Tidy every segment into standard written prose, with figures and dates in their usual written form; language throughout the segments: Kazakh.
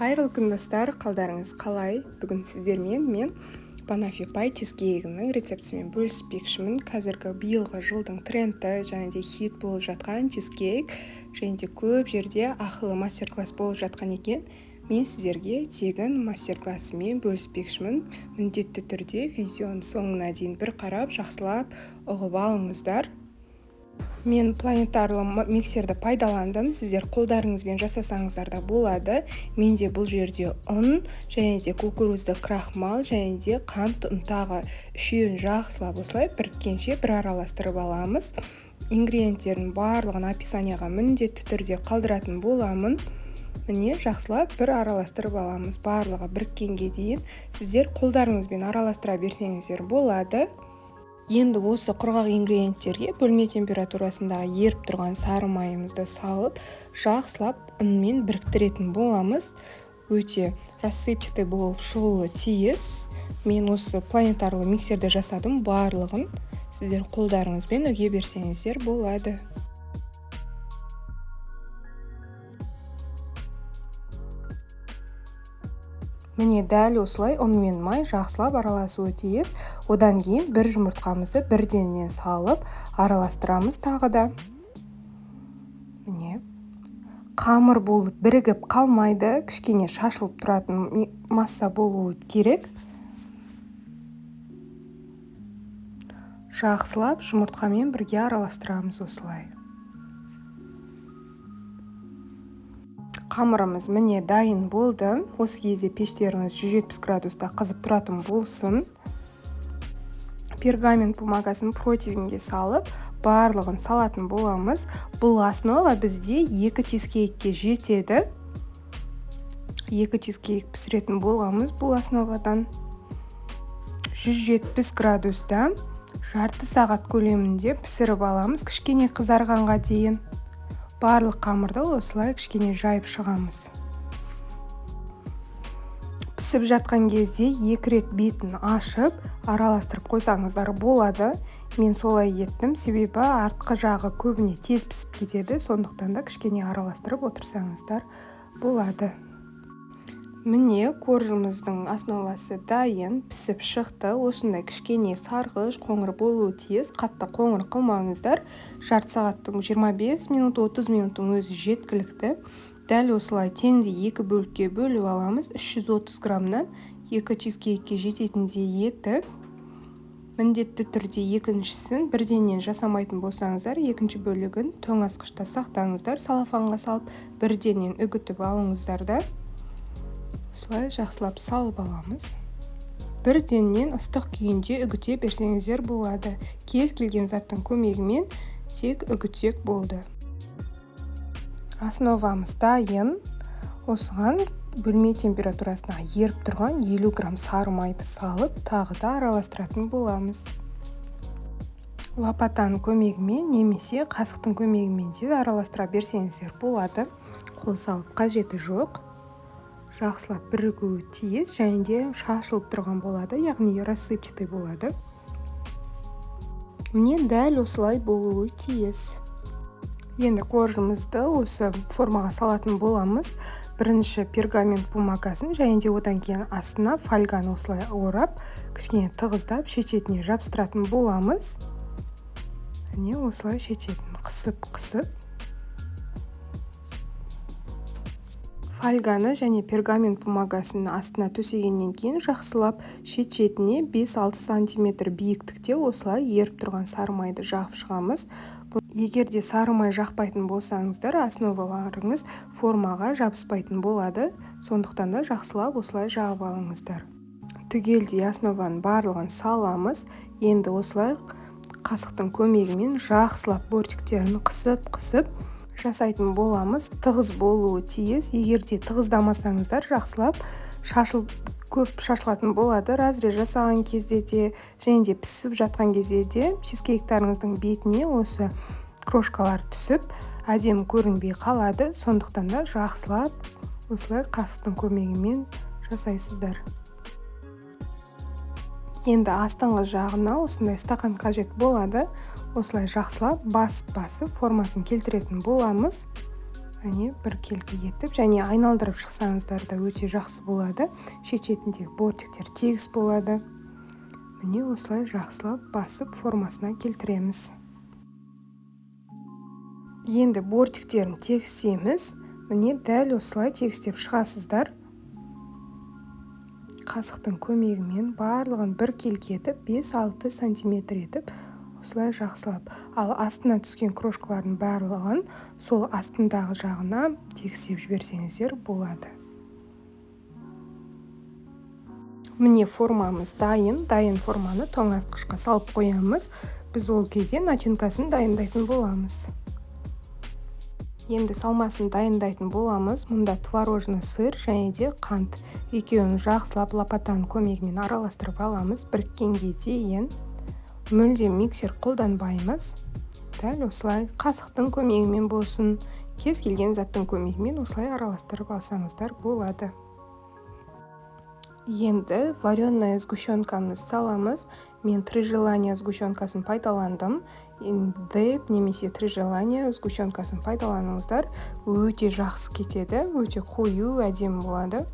Қайырлы күн достар, қалдарыңыз қалай? Бүгін сіздермен мен Банафи пай чизкейгінің рецептісімен бөліспекшімін. Қазіргі биылғы жылдың тренді және де хит болып жатқан чизкейк және де көп жерде ақылы мастер-класс болып жатқан екен. Мен сіздерге тегін мастер-классымен бөліспекшімін. Міндетті түрде видеоның соңына дейін бір қарап, жақсылап ұғып алыңыздар. Мен планетарлы миксерді пайдаландым. Сіздер қолдарыңызбен жасасаңыздар да болады. Менде бұл жерде ұн, және де кукурузды крахмал, және де қант ұнтағы үшеуін жақсылап осылай біріккенше бір араластырып аламыз. Ингредиенттердің барлығын описанияға міндетті түрде қалдыратын боламын. Міне жақсылап бір араластырып аламыз. Барлығы біріккенге дейін сіздер қолдарыңызбен араластыра берсеңіздер болады. Енді осы құрғақ ингредиенттерге бөлме температурасындағы еріп тұрған сары майымызды салып, жақсылап ұнмен біріктіретін боламыз. Өте рассыпчатый болып шығуы тиіс. Мен осы планетарлы миксерді жасадым, барлығын сіздер қолдарыңызбен үге берсеңіздер болады. Міне дәл осылай ұн мен май жақсылап араласуы тиіс. Одан кейін бір жұмыртқамызды бірденнен салып араластырамыз тағы да. Міне қамыр болып бірігіп қалмайды, кішкене шашылып тұратын масса болуы керек. Жақсылап жұмыртқамен бірге араластырамыз осылай. Қамырымыз міне дайын болды. Осы кезде пештеріңіз 170 градуста қызып тұратын болсын. Пергамент бумагасын противенге салып, барлығын салатын боламыз. Бұл основа бізде 2 чизкейкке жетеді. 2 чизкейк пісіретін боламыз бұл основадан. 170 градуста жарты сағат көлемінде пісіріп аламыз, кішкене қызарғанға дейін. Барлық қамырды осылай кішкене жайып шығамыз. Пісіп жатқан кезде 2 рет бетін ашып, араластырып қойсаңыздар болады. Мен солай еттім, себебі артқы жағы көбіне тез пісіп кетеді, сондықтан да кішкене араластырып отырсаңыздар болады. Міне коржымыздың основасы дайын, пісіп шықты. Осындай кішкене сарғыш, қоңыр болуы тиіс. Қатты қоңыр қылмаңыздар. Жарты сағаттың 25 минут, 30 минуттың өзі жеткілікті. Дәл осылай теңде 2 бөлікке бөліп аламыз. 330 граммнан 2 чизкейкке жететіндей етіп. Міндетті түрде екіншісін бірденнен жасамайтын болсаңыздар, екінші бөлігін тоңазытқышта сақтаңыздар. Салафанға салып, бірденнен үгітіп алыңыздар да. Осылай жақсылап салып аламыз. Бірденнен ыстық күйінде үгіте берсеңіздер болады. Кез келген заттың көмегімен тек үгітсек болды. Основамыз дайын. Осыған бөлме температурасына еріп тұрған 50 грамм сары майды салып, тағы да араластыратын боламыз. Лопатаның көмегімен немесе қасықтың көмегімен де араластыра берсеңіздер болады. Қол салып қажеті жоқ. Жақсылап бірігуі тиіс, және де шашылып тұрған болады, яғни рассыпчатый болады. Міне дәл осылай болуы тиіс. Енді коржымызды осы формаға салатын боламыз. Бірінші пергамент бумагасын, және де одан кейін астына фольганы осылай орап, кішкене тығыздап шешетіне жабыстыратын боламыз. Міне осылай шешетін қысып. Фольганы және пергамент бумагасын астына төсегеннен кейін жақсылап шет-шетіне 5-6 см биіктікте осылай еріп тұрған сары майды жағып шығамыз. Егер де сары май жақпайтын болсаңыздар, основаларыңыз формаға жабыспайтын болады. Сондықтан да жақсылап осылай жағып алыңыздар. Түгелдей основаның барлығын саламыз. Енді осылай қасықтың көмегімен жақсылап бортиктерін қысып жасайтын боламыз. Тығыз болуы тиіс. Егер де тығыздамасаңыздар, жақсылап көп шашылатын болады. Разрез жасаған кезде де, және де пісіп жатқан кезде де чизкейктарыңыздың бетіне осы крошкалар түсіп, әдемі көрінбей қалады. Сондықтан да жақсылап осылай қасықтың көмегімен жасайсыздар. Енді астыңғы жағына осындай стақан қажет болады. Осылай жақсылап басып формасын келтіретін боламыз. Міне бір келкі етіп және айналдырып шықсаңыздар да өте жақсы болады. Шет-шетіндегі бортиктер тегіс болады. Міне осылай жақсылап басып формасына келтіреміз. Енді бортиктерін тегістейміз. Міне дәл осылай тегістеп шығасыздар. Қасықтың көмегімен барлығын бір келкі етіп 5-6 сантиметр етіп осылай жақсылап, ал астына түскен крошкалардың барлығын сол астындағы жағына тегістеп жіберсеңіздер болады. Міне формамыз дайын. Дайын форманы тоңазытқышқа салып қоямыз. Біз ол кезде начинкасын дайындайтын боламыз. Енді салмасын дайындайтын боламыз. Мұнда творожный сыр және де қант. Екеуін жақсылап лопатаның көмегімен араластырып аламыз. Біріккенге дейін мүлдем миксер қолданбаймыз. Дәл осылай қасықтың көмегімен болсын, кез келген заттың көмегімен осылай араластырып алсаңыздар болады. Енді вареная сгущенкамыз саламыз. Мен 3 желания сгущенкасын пайдаландым. Деп немесе 3 желания сгущенкасын пайдаланыңыздар. Өте жақсы кетеді, өте қою, әдемі болады.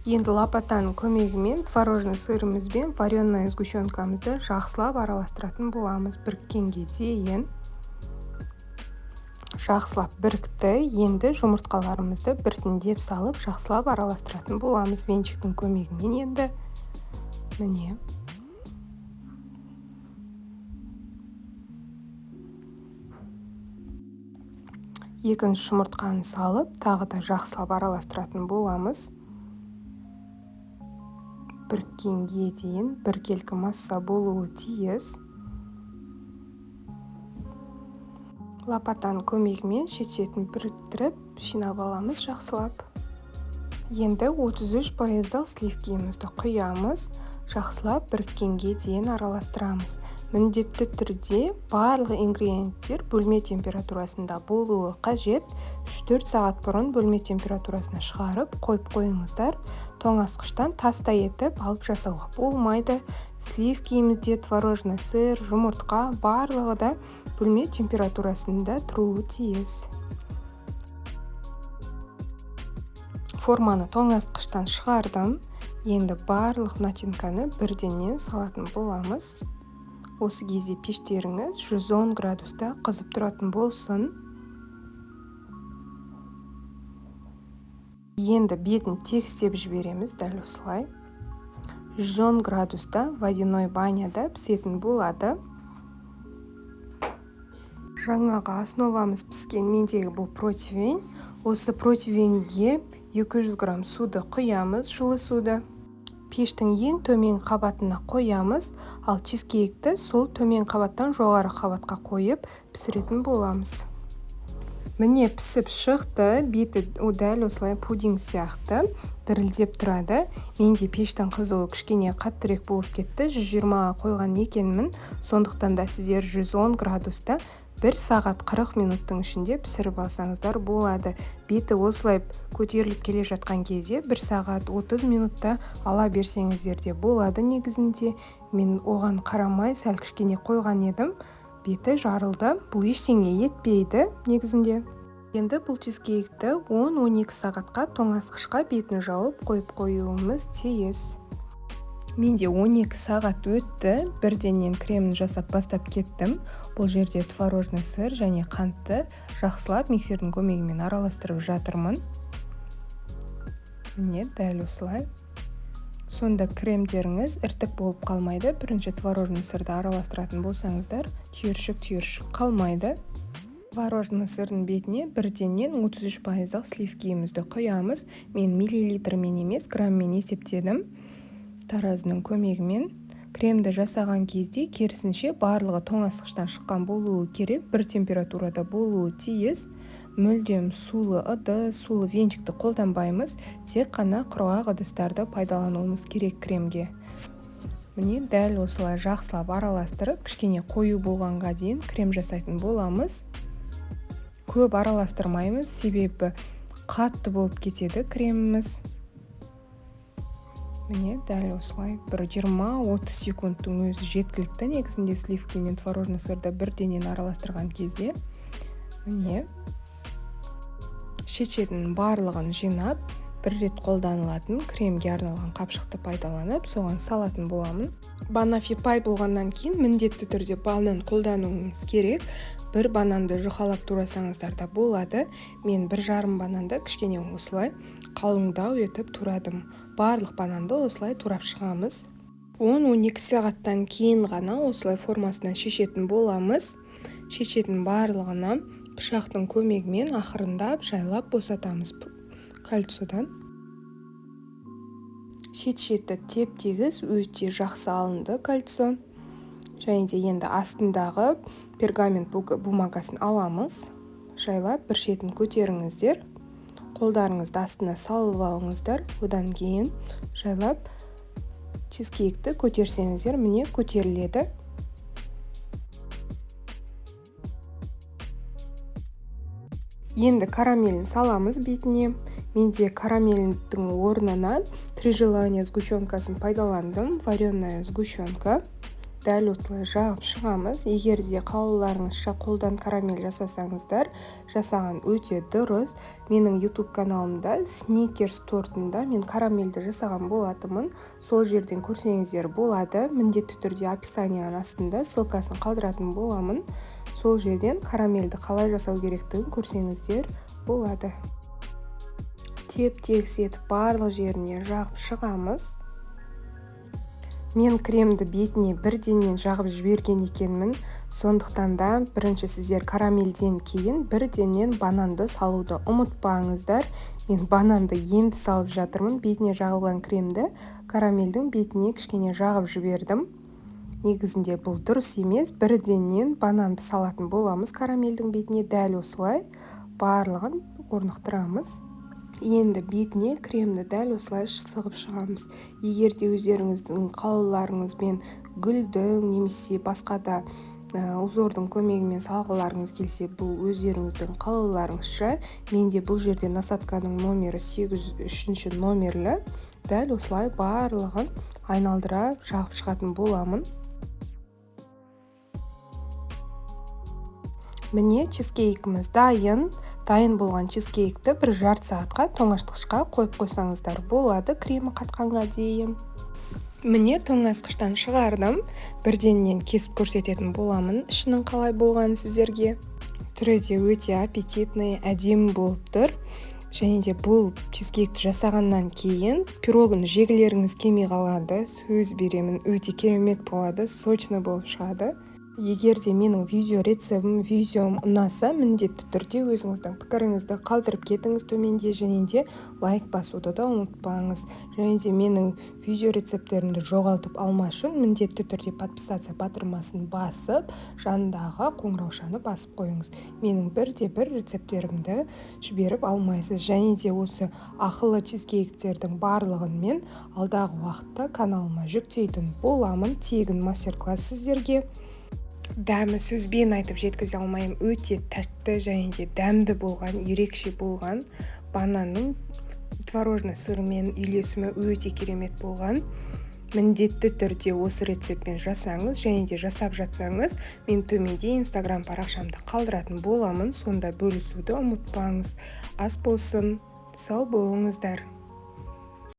Енді лопатаның көмегімен творожный сырымыз бен вареная сгущенкамызды жақсылап араластыратын боламыз. Біріккенге дейін жақсылап бірікті. Енді жұмыртқаларымызды біртіндеп салып жақсылап араластыратын боламыз венчиктің көмегімен. Енді міне екінші жұмыртқаны салып тағы да жақсылап араластыратын боламыз. Біріккенге дейін біркелкі масса болуы тиіс. Лопатаның көмегімен шет-шетін біріктіріп жинап аламыз жақсылап. Енді 33% сливкімізді құямыз. Жақсылап біріккенге дейін араластырамыз. Міндетті түрде барлық ингредиенттер бөлме температурасында болуы қажет. 3-4 сағат бұрын бөлме температурасына шығарып қойып қойыңыздар. Тоңазытқыштан тастай етіп алып жасауға болмайды. Сливкімізде творожный сыр, жұмыртқа барлығы да бөлме температурасында тұруы тиіс. Форманы тоңазытқыштан шығардым. Енді барлық начинканы бірденнен салатын боламыз. Осы кезде пештеріңіз 110 градуста қызып тұратын болсын. Енді бетін тегістеп жібереміз дәл осылай. 110 градуста водяной баняда пісетін болады. Жаңағы основамыз піскен мендегі бұл противень. Осы противеньге 200 грамм суды құямыз, жылы суды. Пештің ең төмен қабатына қоямыз, ал чизкейкті сол төмен қабаттан жоғары қабатқа қойып пісіретін боламыз. Міне пісіп шықты, беті дәл осылай пудинг сияқты дірілдеп тұрады. Менде пештің қызуы кішкене қаттырек болып кетті, 120-ға қойған екенмін. Сондықтан да сіздер 110 градуста 1 сағат 40 минуттың ішінде пісіріп алсаңыздар болады. Беті осылай көтеріліп келе жатқан кезде 1 сағат 30 минутта ала берсеңіздер де болады негізінде. Мен оған қарамай сәл кішкене қойған едім. Беті жарылды. Бұл ештеңе етпейді негізінде. Енді бұл чизкейкті 10-12 сағатқа тоңазытқышқа бетін жауып қойып қоюымыз тиіс. Менде 12 сағат өтті, бірденнен кремін жасап бастап кеттім. Бұл жерде творожный сыр және қантты жақсылап миксердің көмегімен араластырып жатырмын. Міне дәл осылай. Сонда кремдеріңіз іртік болып қалмайды. Бірінші творожный сырды араластыратын болсаңыздар, түйіршік қалмайды. Творожный сырдың бетіне бірденнен 33% сливкімізді құямыз. Мен миллилитрмен емес, граммен есептедім. Таразының көмегімен кремді жасаған кезде керісінше барлығы тоңазытқыштан шыққан болуы керек, бір температурада болуы тиіс. Мүлдем сулы ыдыс, сулы венчикті қолданбаймыз, тек қана құрғақ ыдыстарды пайдалануымыз керек кремге. Міне дәл осылай жақсылап араластырып, кішкене қою болғанға дейін крем жасайтын боламыз. Көп араластырмаймыз, себебі қатты болып кетеді креміміз. Міне дәл осылай бір 20-30 секундтың өзі жеткілікті негізінде сливки мен творожный сырды бірденен араластырған кезде. Міне шет-шетінің барлығын жинап, бір рет қолданылатын кремге арналған қапшықты пайдаланып, соған салатын боламын. Банафи пай болғаннан кейін міндетті түрде банан қолдануыңыз керек. Бір бананды жұқалап турасаңыздар да болады. Мен 1,5 бананды кішкене осылай қалыңдау етіп турадым. Барлық бананды осылай турап шығамыз. 10-12 сағаттан кейін ғана осылай формасынан шешетін боламыз. Шешетін барлығына пышақтың көмегімен ақырындап жайлап босатамыз кольцодан. Шет-шеті теп-тегіс өте жақсы алынды кольцо. Және де енді астындағы пергамент бумагасын аламыз. Жайлап бір шетін көтеріңіздер. Қолдарыңызды астына салып алыңыздар. Одан кейін жайлап чизкейкті көтерсеңіздер, міне көтеріледі. Енді карамелін саламыз бетіне. Менде карамельдің орнына 3 желания сгущенкасын пайдаландым. Вареная сгущенка. Дәл осылай жағып шығамыз. Егер де қалауларыңызша қолдан карамель жасасаңыздар, жасаған өте дұрыс. Менің YouTube каналымда Snickers тортында мен карамельді жасаған болатымын. Сол жерден көрсеңіздер болады. Міндетті түрде описанияның астында ссылкасын қалдыратын боламын. Сол жерден карамельді қалай жасау керектігін көрсеңіздер болады. Теп-тегіс етіп барлық жеріне жағып шығамыз. Мен кремді бетіне бірденнен жағып жіберген екенмін. Сондықтан да бірінші сіздер карамельден кейін бірденнен бананды салуды ұмытпаңыздар. Мен бананды енді салып жатырмын. Бетіне жағылған кремді карамельдің бетіне кішкене жағып жібердім. Негізінде бұл дұрыс емес. Бірденнен бананды салатын боламыз карамельдің бетіне. Дәл осылай барлығын орнықтырамыз. Енді бетіне кремді дәл осылай сығып шығамыз. Егер де өздеріңіздің қалауларыңызбен гүлдің немесе басқа да узордың көмегімен салғыларыңыз келсе, бұл өздеріңіздің қалауларыңызша. Менде бұл жерде насадканың номері 803 номерлі. Дәл осылай барлығын айналдыра жағып шығатын боламын. Міне чизкейкіміз дайын. Дайын болған чизкейкті 1,5 сағатқа тоңазытқышқа қойып қойсаңыздар болады, кремі қатқанға дейін. Міне тоңазытқыштан шығардым. Бірденнен кесіп көрсететін боламын, ішінің қалай болғанын сіздерге. Түрі де өте аппетитный, әдемі болып тұр. Және де бұл чизкейкті жасағаннан кейін пирогын жегілеріңіз келмей қалады. Сөз беремін, өте керемет болады, сочный болып шығады. Егер де менің видеом ұнаса, міндетті түрде өзіңіздің пікіріңізді қалдырып кетіңіз төменде, және де лайк басуды да ұмытпаңыз. Және де менің видео рецепттерімді жоғалтып алмас үшін міндетті түрде подписация батырмасын басып, жанындағы қоңыраушаны басып қойыңыз. Менің бірде-бір рецепттерімді жіберіп алмайсыз. Және де осы ақылы чизкейктердің барлығын мен алдағы уақытта каналыма жүктейтін боламын. Тегін мастер-класс сіздерге. Дәмі сөзбен айтып жеткізе алмайым, өте тәтті және де дәмді болған, ерекше болған. Бананның творожный сырымен үйлесімі өте керемет болған. Міндетті түрде осы рецептпен жасаңыз, және де жасап жатсаңыз, мен төменде Instagram парақшамды қалдыратын боламын, сонда бөлісуді ұмытпаңыз. Ас болсын, сау болыңыздар.